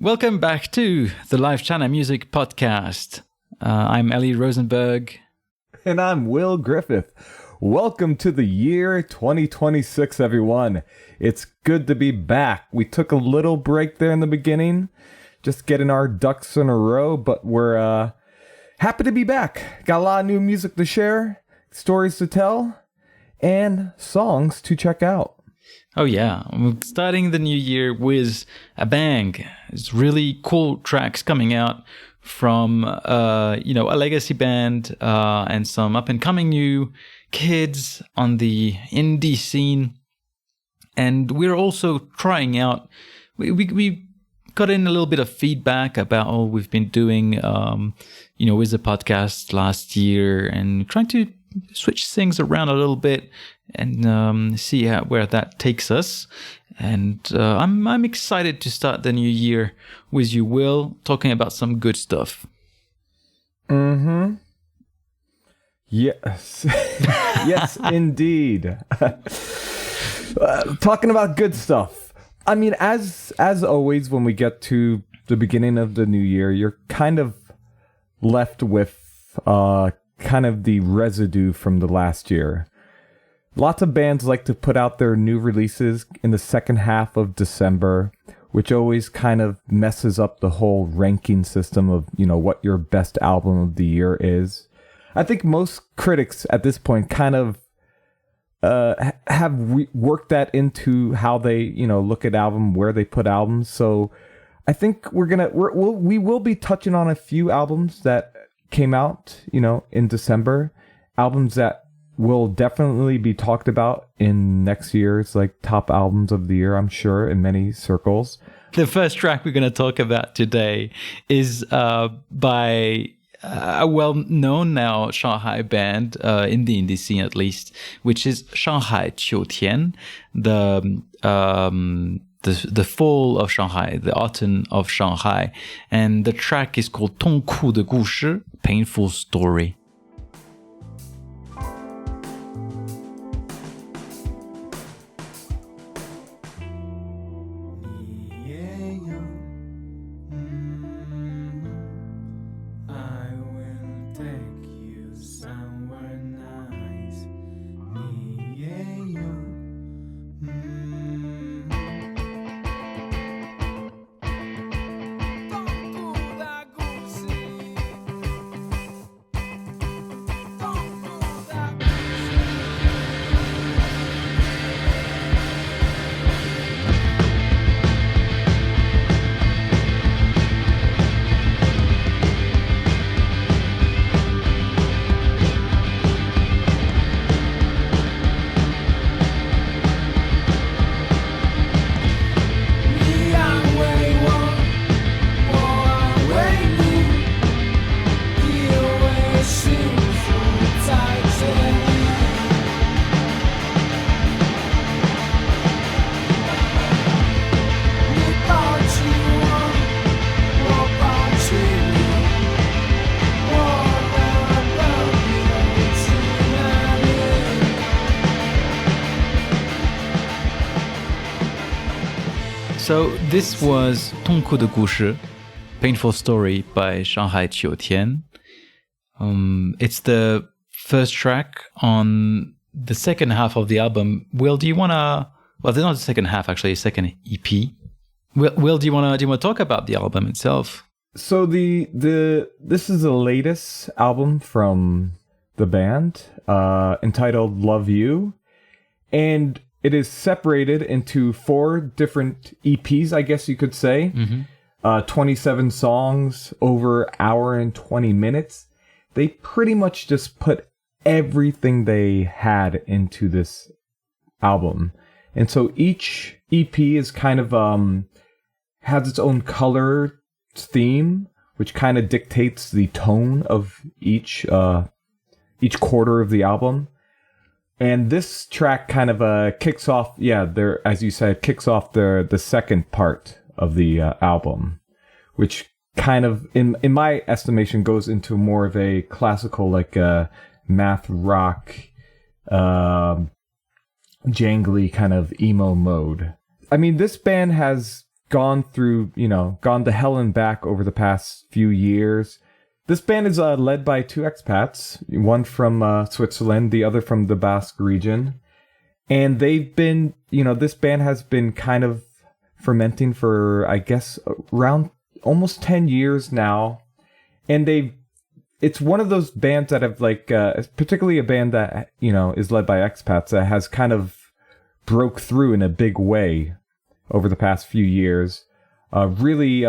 Welcome back to the Live China Music Podcast. I'm Elie Rosenberg. And I'm Will Griffith. Welcome to the year 2026, everyone. It's good to be back. We took a little break there in the beginning, just getting our ducks in a row, but we're happy to be back. Got a lot of new music to share, stories to tell, and songs to check out. Oh yeah, we're starting the new year with a bang. It's really cool tracks coming out from, a legacy band and some up-and-coming new kids on the indie scene. And we're also trying out, we got in a little bit of feedback about all we've been doing, with the podcast last year and trying to switch things around a little bit and see where that takes us. And I'm excited to start the new year with you, Will, talking about some good stuff. Mm-hmm. Yes. Yes, indeed. Talking about good stuff. I mean, as always, when we get to the beginning of the new year, you're kind of left with kind of the residue from the last year. Lots of bands like to put out their new releases in the second half of December, which always kind of messes up the whole ranking system of, what your best album of the year is. I think most critics at this point kind of have worked that into how they, look at album, where they put albums. So I think we will be touching on a few albums that came out, in December, albums that will definitely be talked about in next year's top albums of the year, I'm sure, in many circles. The first track we're going to talk about today is by a well-known now Shanghai band, in the indie scene at least, which is SHQT, the fall of Shanghai, the autumn of Shanghai. And the track is called 痛苦的故事, Painful Story. So this was 痛苦的故事, Painful Story by SHQT. It's the first track on the second half of the album. Will, do you want to... Well, not the second half, actually, second EP. Will, do you want to talk about the album itself? So this is the latest album from the band, entitled Love You. And it is separated into 4 different EPs, I guess you could say. Mm-hmm. 27 songs, over an hour and 20 minutes. They pretty much just put everything they had into this album. And so each EP is kind of has its own color theme, which kind of dictates the tone of each quarter of the album. And this track kind of kicks off, as you said, kicks off the second part of the album, which kind of, in my estimation, goes into more of a classical, math rock, jangly kind of emo mode. I mean, this band has gone to hell and back over the past few years. This band is led by two expats, one from Switzerland, the other from the Basque region. And they've been, this band has been kind of fermenting for, I guess, around almost 10 years now. And it's one of those bands that have particularly a band that, is led by expats that has kind of broke through in a big way over the past few years, really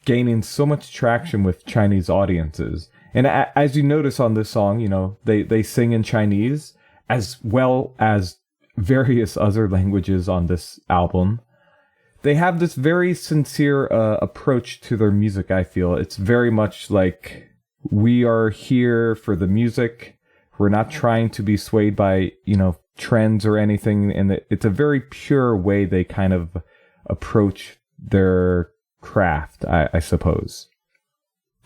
gaining so much traction with Chinese audiences. And as you notice on this song, they sing in Chinese as well as various other languages on this album. They have this very sincere approach to their music, I feel. It's very much like, we are here for the music. We're not trying to be swayed by, trends or anything. And it's a very pure way they kind of approach their craft, I suppose.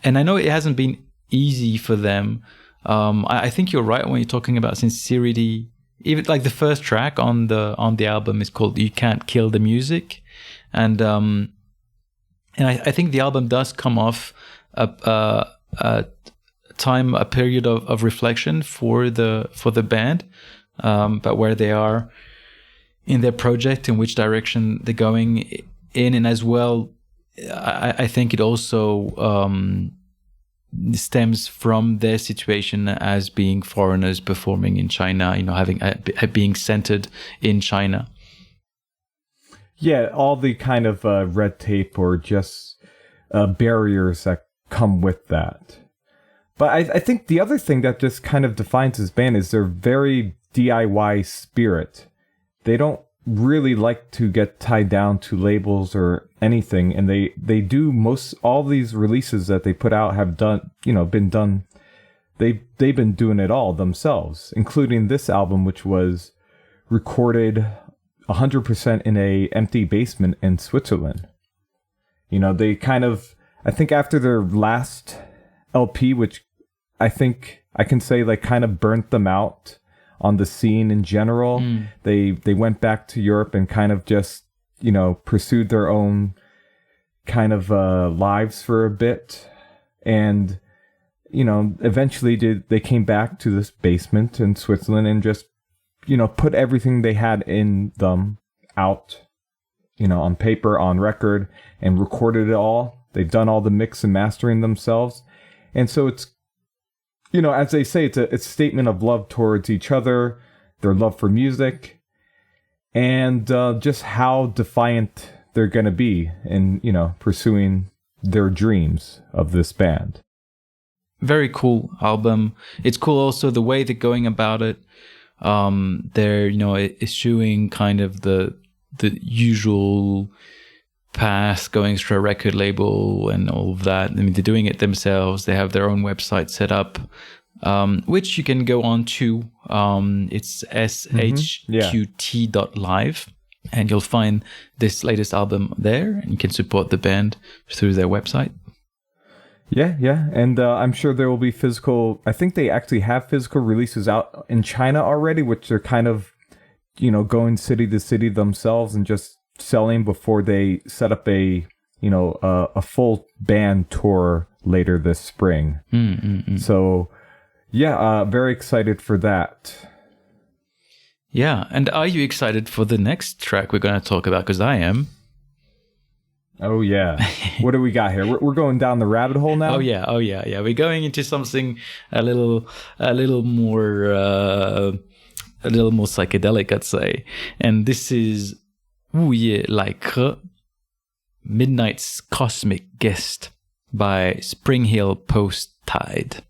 And I know it hasn't been easy for them. I think you're right when you're talking about sincerity. Even like the first track on the album is called "You Can't Kill the Music," and I think the album does come off a period of reflection for the band, but where they are in their project, in which direction they're going in, and as well, I think it also stems from their situation as being foreigners performing in China, being centered in China. Yeah, all the kind of red tape or just barriers that come with that. But I think the other thing that just kind of defines this band is their very DIY spirit. They don't really like to get tied down to labels or anything, and they do all these releases that they put out have been done. They've been doing it all themselves, including this album, which was recorded 100% in a empty basement in Switzerland. They kind of, I think after their last LP, which I think I can say kind of burnt them out on the scene in general. They went back to Europe and kind of just, pursued their own kind of lives for a bit. And, eventually they came back to this basement in Switzerland and just, put everything they had in them out, on paper, on record, and recorded it all. They've done all the mix and mastering themselves. And so it's, as they say, it's a statement of love towards each other, their love for music, and just how defiant they're going to be in, pursuing their dreams of this band. Very cool album. It's cool also the way they're going about it. They're, eschewing kind of the usual path, going through a record label and all of that. I mean, they're doing it themselves. They have their own website set up, which you can go on to. It's SHQT.live, and you'll find this latest album there, and you can support the band through their website. Yeah. And I'm sure there will be physical, I think they actually have physical releases out in China already, which they're kind of, going city to city themselves and just selling before they set up a full band tour later this spring. So yeah, very excited for that. Yeah. And are you excited for the next track we're going to talk about? Because I am. Oh yeah. What do we got here? We're going down the rabbit hole now. Oh yeah. We're going into something a little more psychedelic, I'd say. And this is 午夜来客, Midnight's Cosmic Guest by Spring Hill Post Tide.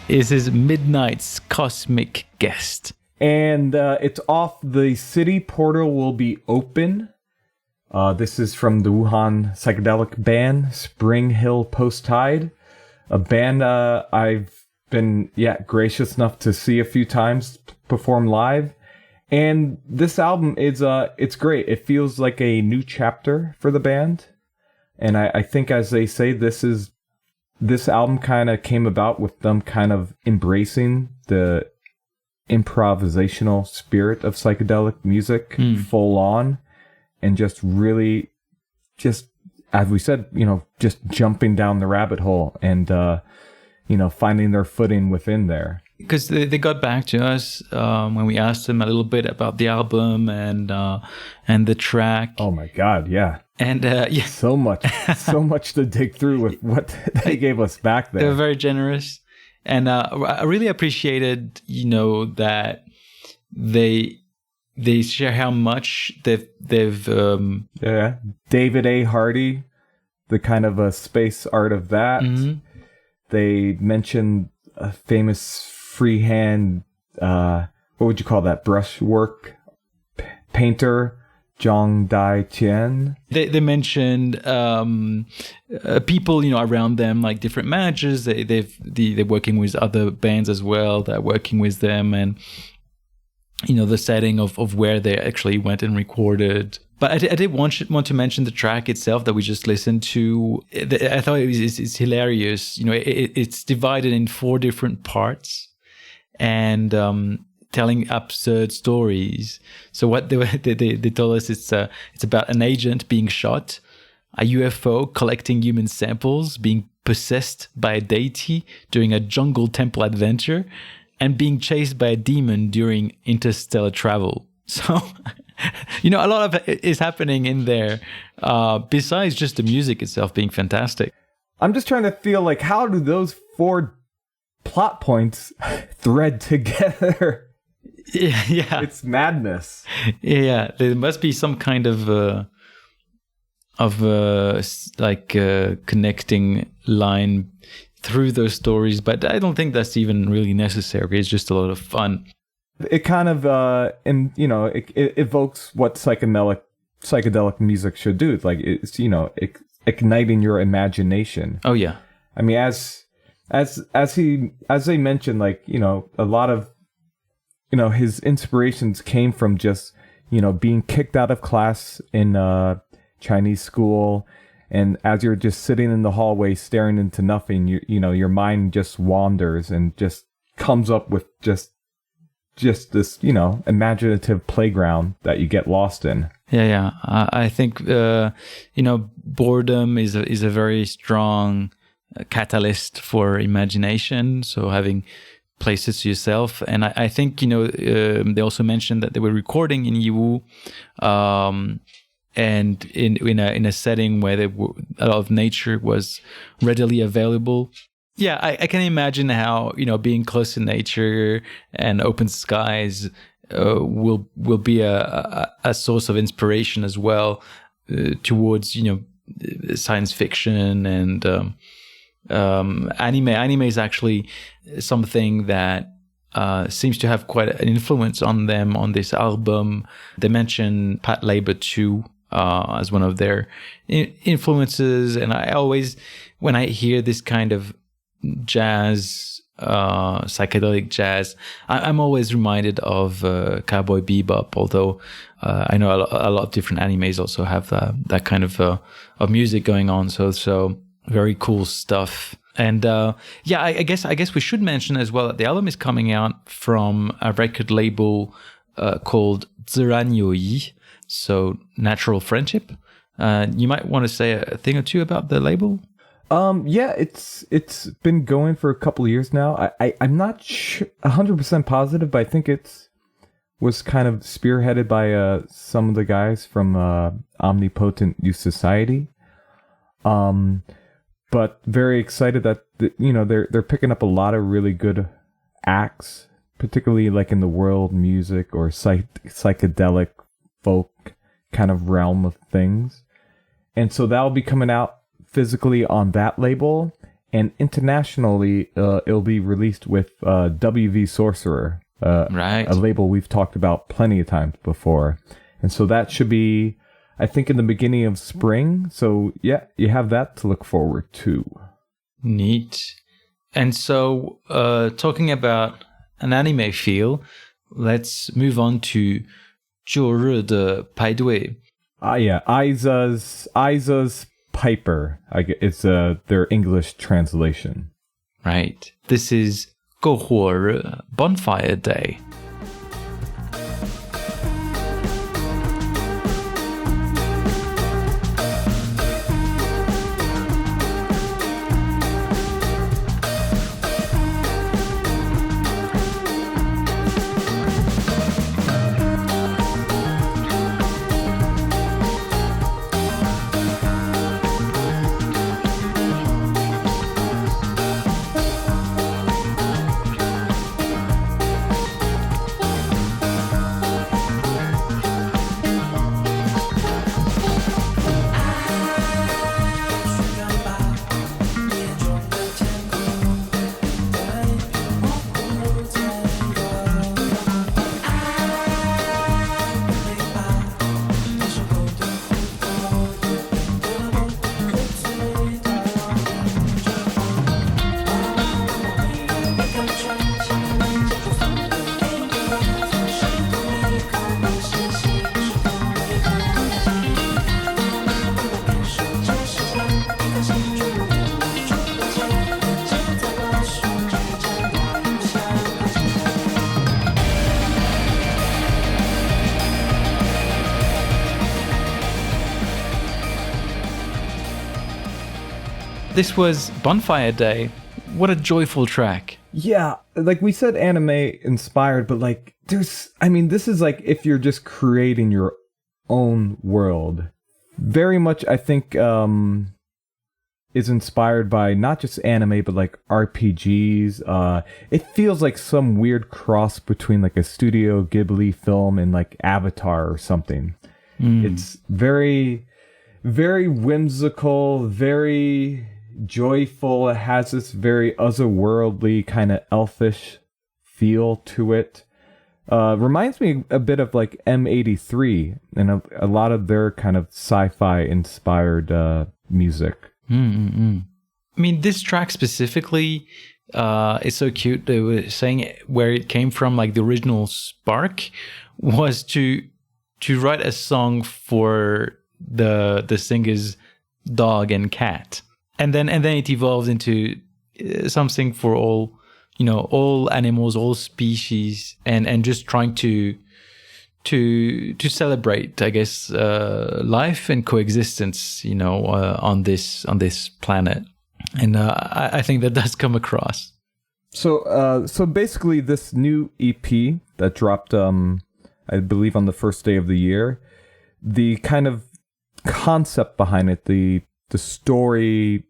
is his Midnight's Cosmic Guest. And it's off the city portal will be open. This is from the Wuhan psychedelic band, Spring Hill Post Tide. A band I've been gracious enough to see a few times perform live. And this album is it's great. It feels like a new chapter for the band. And I think, as they say, this album kind of came about with them kind of embracing the improvisational spirit of psychedelic music full on, and just really, just as we said, just jumping down the rabbit hole and finding their footing within there. Because they got back to us when we asked them a little bit about the album and the track. Oh my God, yeah. And so much to dig through with what they gave us back there. They were very generous, and I really appreciated, that they share how much they've David A. Hardy, the kind of a space art of that. Mm-hmm. They mentioned a famous freehand, what would you call that, brushwork painter, Zhang Dai Qian. They mentioned people around them, like different managers. They're working with other bands as well that are working with them, and the setting of where they actually went and recorded. But I did want to mention the track itself that we just listened to. I thought it's hilarious. It's divided in 4 different parts, and telling absurd stories. So what they told us, it's about an agent being shot, a UFO collecting human samples, being possessed by a deity during a jungle temple adventure, and being chased by a demon during interstellar travel. So, a lot of it is happening in there, besides just the music itself being fantastic. I'm just trying to feel like, how do those 4 plot points thread together? Yeah. It's madness. Yeah, there must be some kind of connecting line through those stories, but I don't think that's even really necessary. It's just a lot of fun. It kind of it evokes what psychedelic music should do. It's like, it's igniting your imagination. Oh yeah. I mean, as they mentioned, a lot of his inspirations came from just being kicked out of class in Chinese school, and as you're just sitting in the hallway staring into nothing, your mind just wanders and just comes up with just this imaginative playground that you get lost in. Yeah. I think boredom is a very strong catalyst for imagination. So having places to yourself, and I think they also mentioned that they were recording in Yiwu, and in a setting where a lot of nature was readily available. Yeah, I can imagine how being close to nature and open skies will be a source of inspiration as well towards science fiction and anime. Anime is actually something that seems to have quite an influence on them on this album. They mention Pat Labor too as one of their influences, and I always, when I hear this kind of jazz, psychedelic jazz, I'm always reminded of Cowboy Bebop, although I know a lot of different animes also have that kind of music going on, so very cool stuff. And I guess we should mention as well that the album is coming out from a record label called Ziran Youyi, so Natural Friendship. You might want to say a thing or two about the label. It's been going for a couple of years now. I'm not 100% positive, but I think it was kind of spearheaded by some of the guys from Omnipotent Youth Society. But very excited that they're picking up a lot of really good acts, particularly like in the world music or psychedelic folk kind of realm of things. And so that'll be coming out physically on that label, and internationally, it'll be released with WV Sorcerer, Right. a label we've talked about plenty of times before. And so that should be, I think, in the beginning of spring. So yeah, you have that to look forward to. Neat. And so, talking about an anime feel, let's move on to 旧日的排队. Yeah, Aiza's Piper. It's their English translation. Right. This is 篝火日 Bonfire Day. This was Bonfire Day. What a joyful track. Yeah, like we said, anime inspired, but like this is like if you're just creating your own world. Very much, I think, is inspired by not just anime, but like RPGs. It feels like some weird cross between like a Studio Ghibli film and like Avatar or something. It's very, very whimsical, very joyful. It has this very otherworldly kind of elfish feel to it. Reminds me a bit of like M83 and a lot of their kind of sci-fi inspired music. I mean, this track specifically is so cute. They were saying where it came from, like the original spark was to write a song for the singer's dog and cat. And then it evolved into something for all, all animals, all species, and just trying to celebrate, I guess, life and coexistence, on this planet. And I think that does come across. So basically, this new EP that dropped, I believe, on the first day of the year, the kind of concept behind it, the story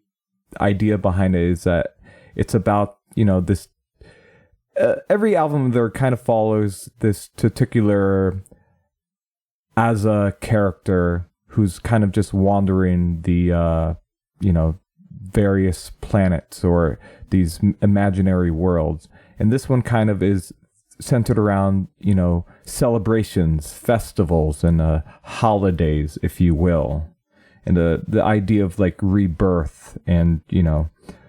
idea behind it is that it's about, this every album there kind of follows this particular as a character who's kind of just wandering the various planets or these imaginary worlds, and this one kind of is centered around celebrations, festivals, and holidays, if you will. And the idea of like rebirth and,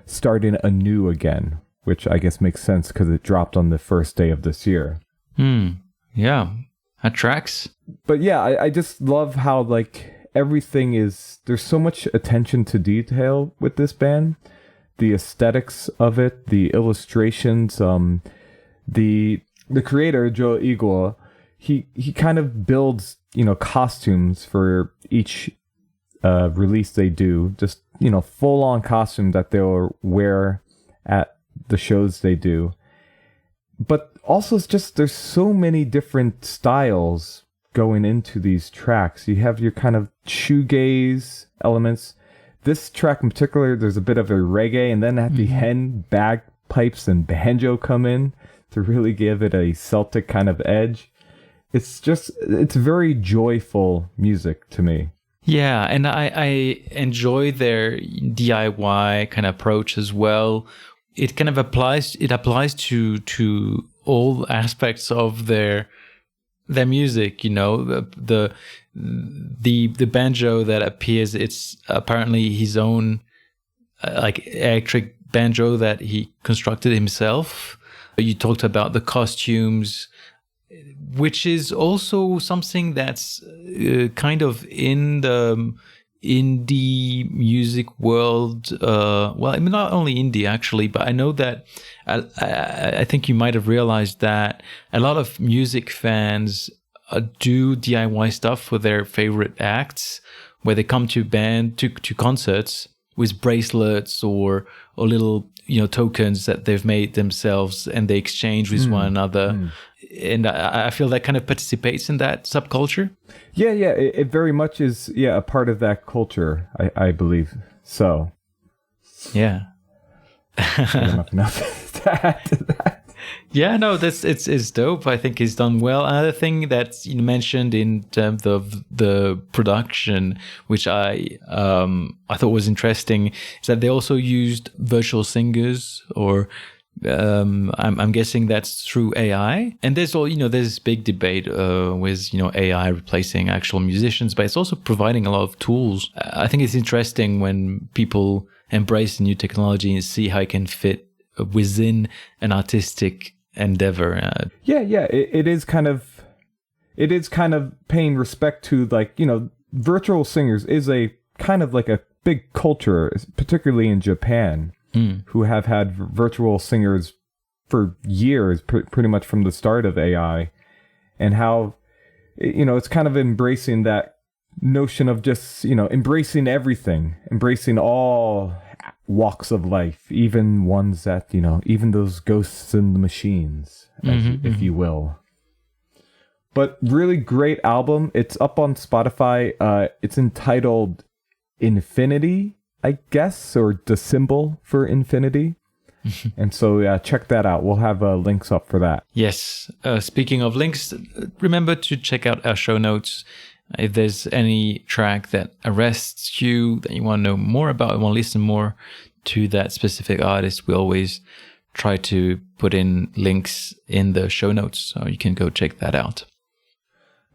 starting anew again, which I guess makes sense because it dropped on the first day of this year. Yeah, that tracks. But yeah, I just love how like everything there's so much attention to detail with this band. The aesthetics of it, the illustrations, the creator, Joe Igor, he kind of builds, costumes for each release they do, just full on costume that they'll wear at the shows they do. But also it's just there's so many different styles going into these tracks. You have your kind of shoegaze elements. This track in particular, there's a bit of a reggae, and then at the end, bagpipes and banjo come in to really give it a Celtic kind of edge. It's very joyful music to me. Yeah, and I enjoy their DIY kind of approach as well. It kind of applies to all aspects of their music, you know. The banjo that appears, it's apparently his own like electric banjo that he constructed himself. You talked about the costumes, which is also something that's kind of in the indie music world. Well, I mean, not only indie actually, but I know that I think you might have realized that a lot of music fans do DIY stuff for their favorite acts, where they come to concerts with bracelets or little, you know, tokens that they've made themselves, and they exchange with one another. And I feel that kind of participates in that subculture. Yeah, it very much is, a part of that culture, I believe. So, yeah. I don't know enough to add to that. Yeah, no, it's dope. I think he's done well. Another thing that you mentioned in terms of the production, which I thought was interesting, is that they also used virtual singers, or I'm guessing that's through AI. And there's this big debate with AI replacing actual musicians, but it's also providing a lot of tools. I think it's interesting when people embrace the new technology and see how it can fit within an artistic endeavor. It is kind of paying respect to, like, virtual singers is a kind of like a big culture, particularly in Japan, who have had virtual singers for years, pretty much from the start of AI, and how it's kind of embracing that notion of just embracing everything, embracing all walks of life, even ones that even those ghosts in the machines, if you will. But really great album. It's up on Spotify. It's entitled Infinity, I guess, or the symbol for infinity. And so check that out. We'll have links up for that. Yes. Speaking of links, remember to check out our show notes. If there's any track that arrests you, that you want to know more about, want to listen more to that specific artist, we always try to put in links in the show notes, so you can go check that out.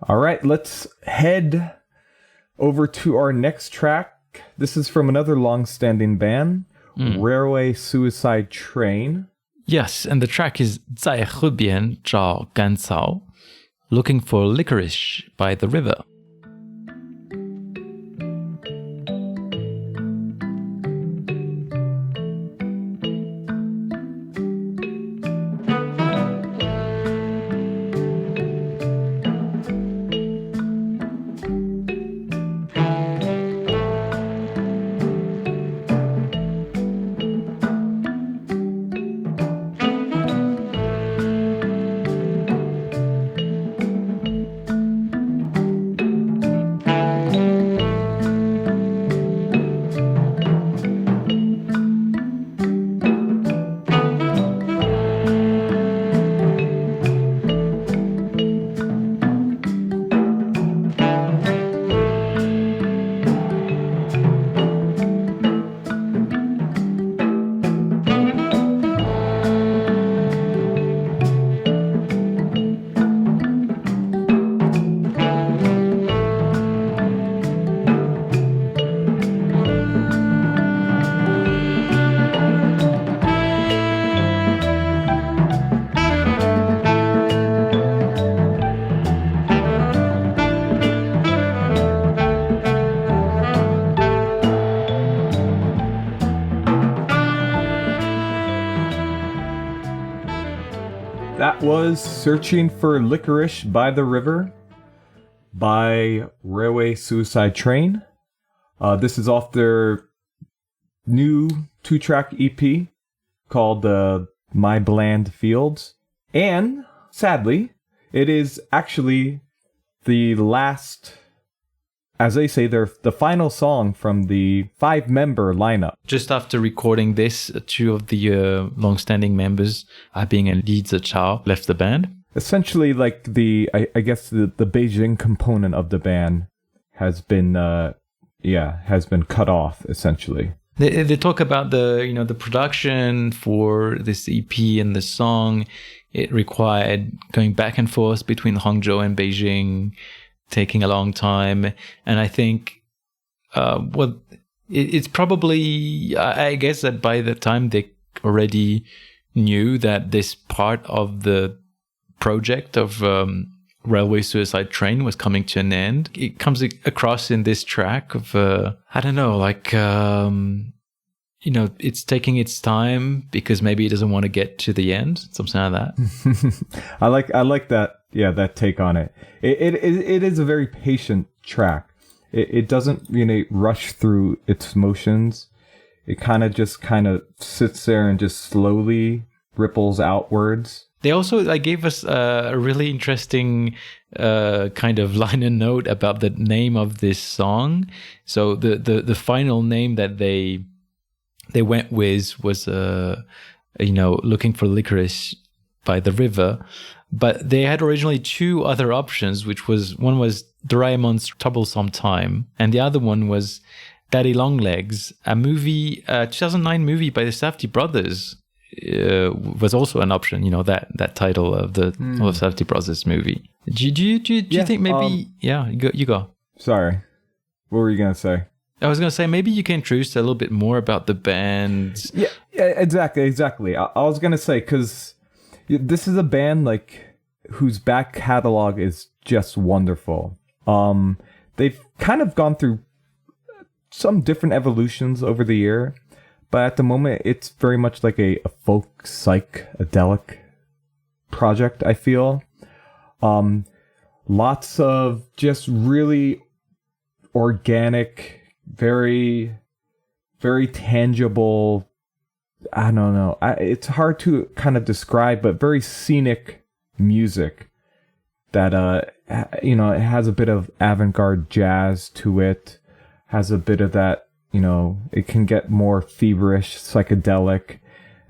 All right, let's head over to our next track. This is from another long-standing band, Railway Suicide Train. Yes, and the track is 在河边找甘草, Looking for Licorice by the River. That was Searching for Licorice by the River by Railway Suicide Train. This is off their new 2-track EP called My Bland Fields. And, sadly, it is actually the last, as they say, they're the final song from the 5-member lineup. Just after recording this, 2 of the long-standing members, Abing and Li Zichao, left the band. Essentially, like I guess the Beijing component of the band has been has been cut off essentially. They talk about the production for this EP and the song. It required going back and forth between Hangzhou and Beijing, taking a long time. And I think, it's probably, I guess that by the time they already knew that this part of the project of Railway Suicide Train was coming to an end, it comes across in this track of, I don't know, like, it's taking its time because maybe it doesn't want to get to the end, something like that. I like that. Yeah, that take on it. It is a very patient track. It doesn't rush through its motions. It kind of sits there and just slowly ripples outwards. They also gave us a really interesting kind of liner note about the name of this song. So the final name that they went with was Looking for Licorice by the River. But they had originally two other options, one was Doraemon's Troublesome Time, and the other one was Daddy Longlegs, a 2009 movie by the Safdie brothers. Was also an option, that title of the Safdie brothers movie. Do you think maybe? You go. Sorry, what were you gonna say? I was gonna say maybe you can introduce a little bit more about the band. Yeah, exactly. I was gonna say because this is a band whose back catalog is just wonderful. They've kind of gone through some different evolutions over the year. But at the moment, it's very much like a folk psychedelic project, I feel. Lots of just really organic, very, very tangible, I don't know. It's hard to kind of describe, but very scenic music that, it has a bit of avant-garde jazz to it, has a bit of that, it can get more feverish, psychedelic,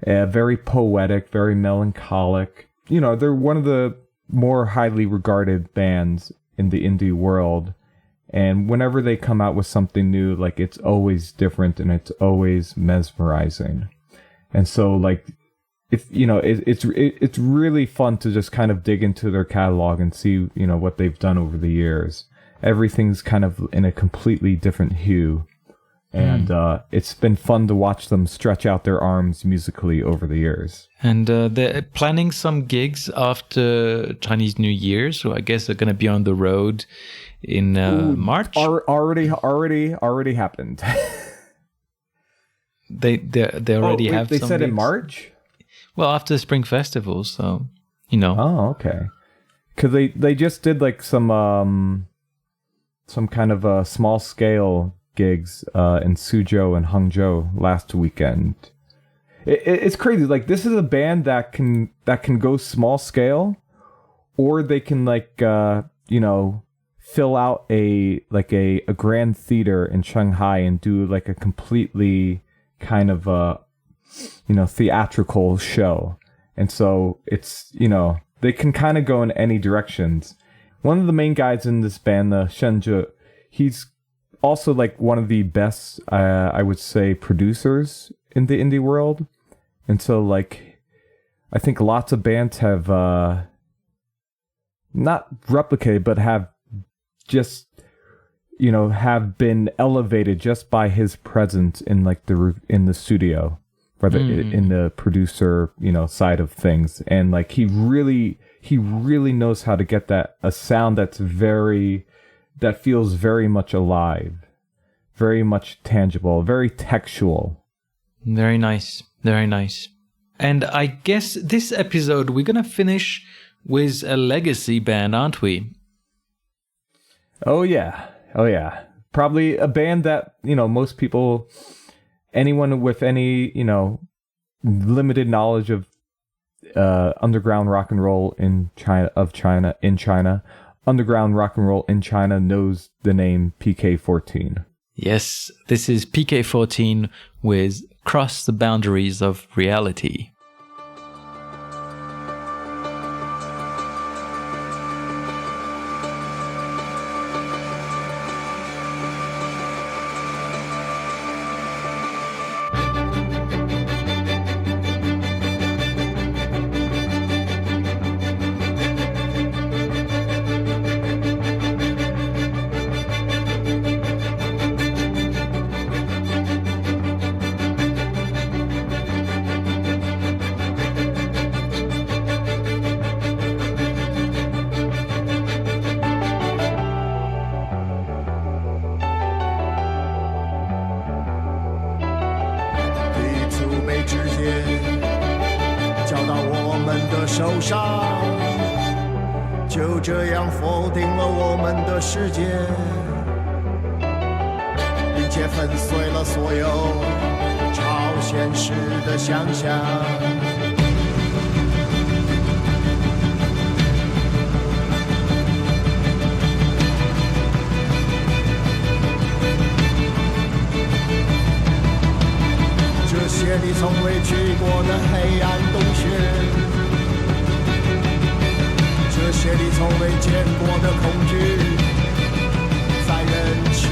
very poetic, very melancholic. They're one of the more highly regarded bands in the indie world. And whenever they come out with something new, it's always different and it's always mesmerizing. And so, it's really fun to just kind of dig into their catalog and see, what they've done over the years. Everything's kind of in a completely different hue. And it's been fun to watch them stretch out their arms musically over the years. And they're planning some gigs after Chinese New Year, so I guess they're going to be on the road in March. Already happened. They already have. They some said gigs? In March. Well, after Spring Festival, so Oh, okay. Because they just did some kind of a small scale gigs in Suzhou and Hangzhou last weekend. It's crazy. This is a band that can go small scale, or they can fill out a grand theater in Shanghai and do a completely kind of theatrical show. And so it's they can kind of go in any directions. One of the main guys in this band, Shenju, he's also one of the best, I would say, producers in the indie world. And so I think lots of bands have not replicated, but have just have been elevated just by his presence in in the studio, rather in the producer side of things. And he really knows how to get a sound that feels very much alive, very much tangible, very textual. Very nice. Very nice. And I guess this episode we're going to finish with a legacy band, aren't we? Oh, yeah. Probably a band that, most people, anyone with any, limited knowledge of underground rock and roll in China, underground rock and roll in China knows the name PK14. Yes, this is PK14 with Cross the Boundaries of Reality. 交到我们的手上，就这样否定了我们的世界，并且粉碎了所有超现实的想象。这些你从未去过的黑暗洞穴，这些你从未见过的恐惧，在人群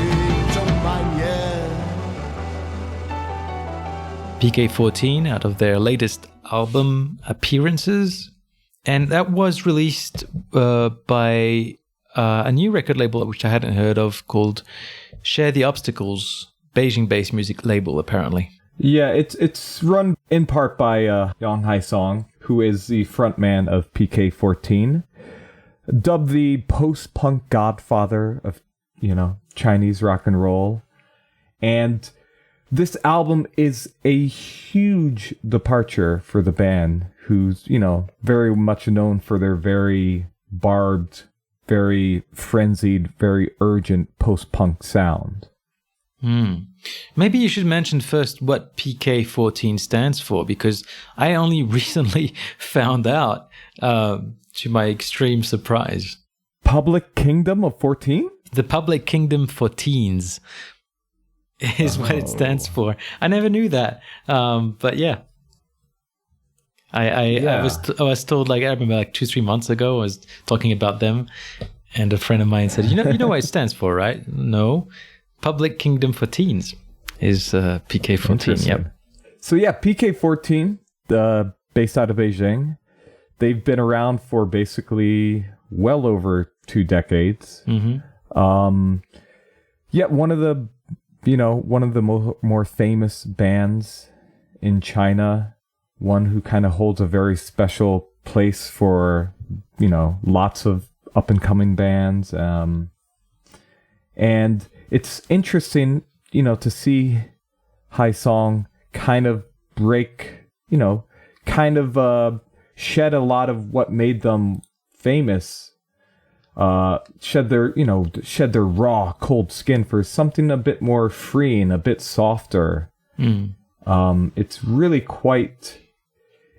中蔓延。 PK14 out of their latest album Appearances, and that was released by a new record label which I hadn't heard of called Share the Obstacles, Beijing-based music label apparently. Yeah, it's run in part by Yang Haisong, who is the frontman of PK14, dubbed the post-punk godfather of, Chinese rock and roll. And this album is a huge departure for the band, who's, very much known for their very barbed, very frenzied, very urgent post-punk sound. Maybe you should mention first what PK14 stands for, because I only recently found out, to my extreme surprise. Public Kingdom of 14? The Public Kingdom for Teens is what it stands for. I never knew that, but yeah. I was told, I remember 2-3 months ago, I was talking about them, and a friend of mine said, you know what it stands for, right? No. Public Kingdom for Teens is PK14. Yep. So yeah, PK14, based out of Beijing. They've been around for basically well over 2 decades. Mm-hmm. Yet one of the more famous bands in China, one who kind of holds a very special place for, lots of up and coming bands. And it's interesting, to see Haisong kind of break, shed a lot of what made them famous. Shed their raw, cold skin for something a bit more free and a bit softer. It's really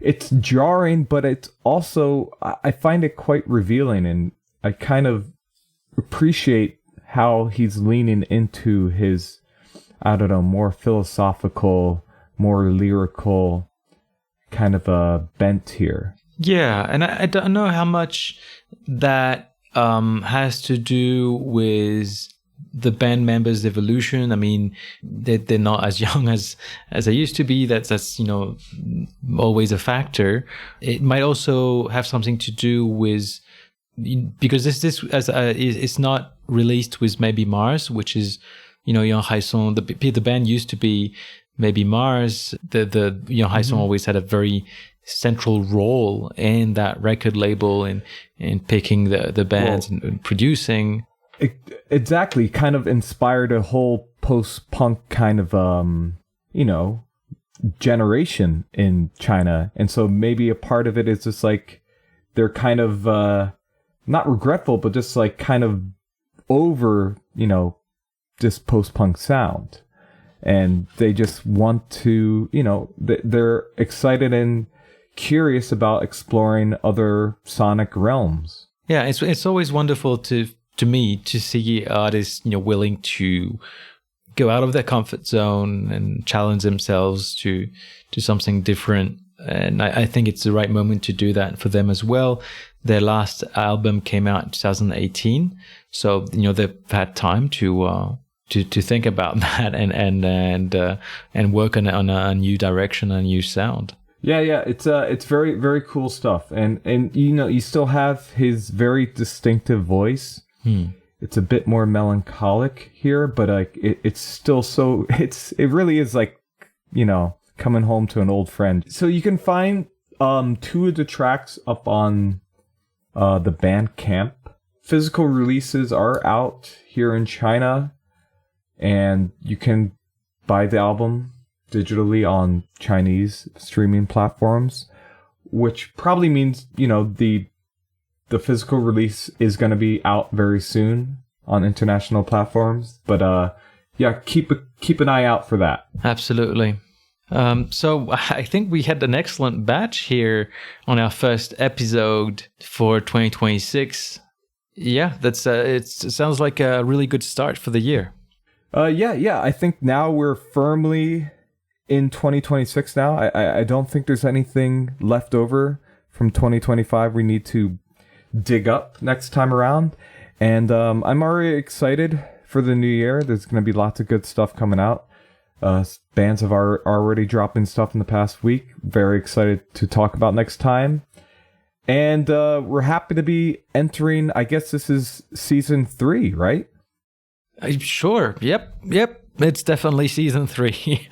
it's jarring, but it's also, I find it quite revealing, and I kind of appreciate how he's leaning into his, more philosophical, more lyrical kind of a bent here. Yeah, and I don't know how much that has to do with the band members' evolution. I mean, they're not as young as they used to be. That's always a factor. It might also have something to do with, because this it's not released with Maybe Mars, which is, Yang Haisong. The band used to be Maybe Mars. The Yang Haisong always had a very central role in that record label in picking the bands and producing. Exactly, kind of inspired a whole post-punk kind of generation in China, and so maybe a part of it is just like they're kind of not regretful, but just like kind of over this post-punk sound, and they just want to they're excited and curious about exploring other sonic realms. Yeah, it's always wonderful to me to see artists willing to go out of their comfort zone and challenge themselves to something different, and I think it's the right moment to do that for them as well. Their last album came out in 2018, so they've had time to think about that and work on a new direction, a new sound. Yeah, it's very, very cool stuff, and you still have his very distinctive voice. It's a bit more melancholic here, but it's still so it really is like coming home to an old friend. So you can find 2 of the tracks up on the Bandcamp. Physical releases are out here in China, and you can buy the album digitally on Chinese streaming platforms. which probably means, the physical release is going to be out very soon on international platforms. But yeah, keep an eye out for that. Absolutely. So I think we had an excellent batch here on our first episode for 2026. Yeah, that's it sounds like a really good start for the year. Yeah. I think now we're firmly in 2026 now. I don't think there's anything left over from 2025 we need to dig up next time around. And I'm already excited for the new year. There's going to be lots of good stuff coming out. Bands have already dropping stuff in the past week. Very excited to talk about next time. And we're happy to be entering, I guess this is season 3, right? Sure. Yep. It's definitely season 3.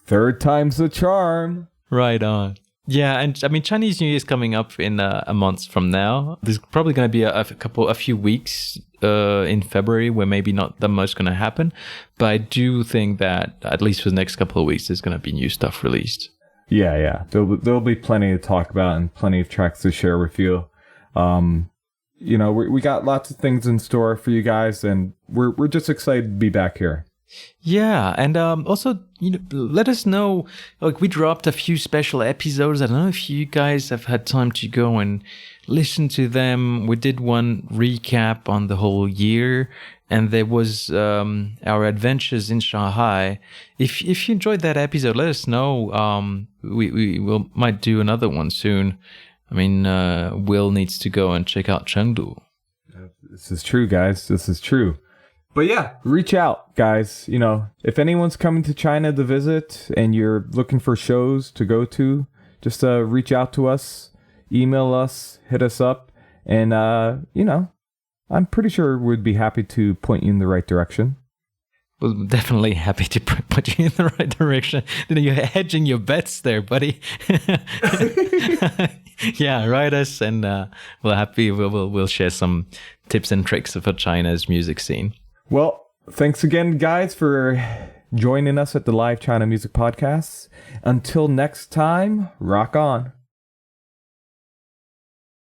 Third time's the charm. Right on. Yeah, and I mean, Chinese New Year is coming up in a month from now. There's probably going to be a few weeks in February where maybe not that much going to happen. But I do think that at least for the next couple of weeks, there's going to be new stuff released. Yeah. There'll be plenty to talk about and plenty of tracks to share with you. We got lots of things in store for you guys, and we're just excited to be back here. Yeah, and also, let us know. Like, we dropped a few special episodes. I don't know if you guys have had time to go and listen to them. We did one recap on the whole year, and there was our adventures in Shanghai. If you enjoyed that episode, let us know. We might do another one soon. I mean, Will needs to go and check out Chengdu. This is true, guys. This is true. But yeah, reach out, guys. If anyone's coming to China to visit and you're looking for shows to go to, just reach out to us, email us, hit us up, and I'm pretty sure we'd be happy to point you in the right direction. Well, definitely happy to put you in the right direction. You're hedging your bets there, buddy. Yeah, write us, and we'll share some tips and tricks for China's music scene. Well, thanks again, guys, for joining us at the Live China Music Podcast. Until next time, rock on.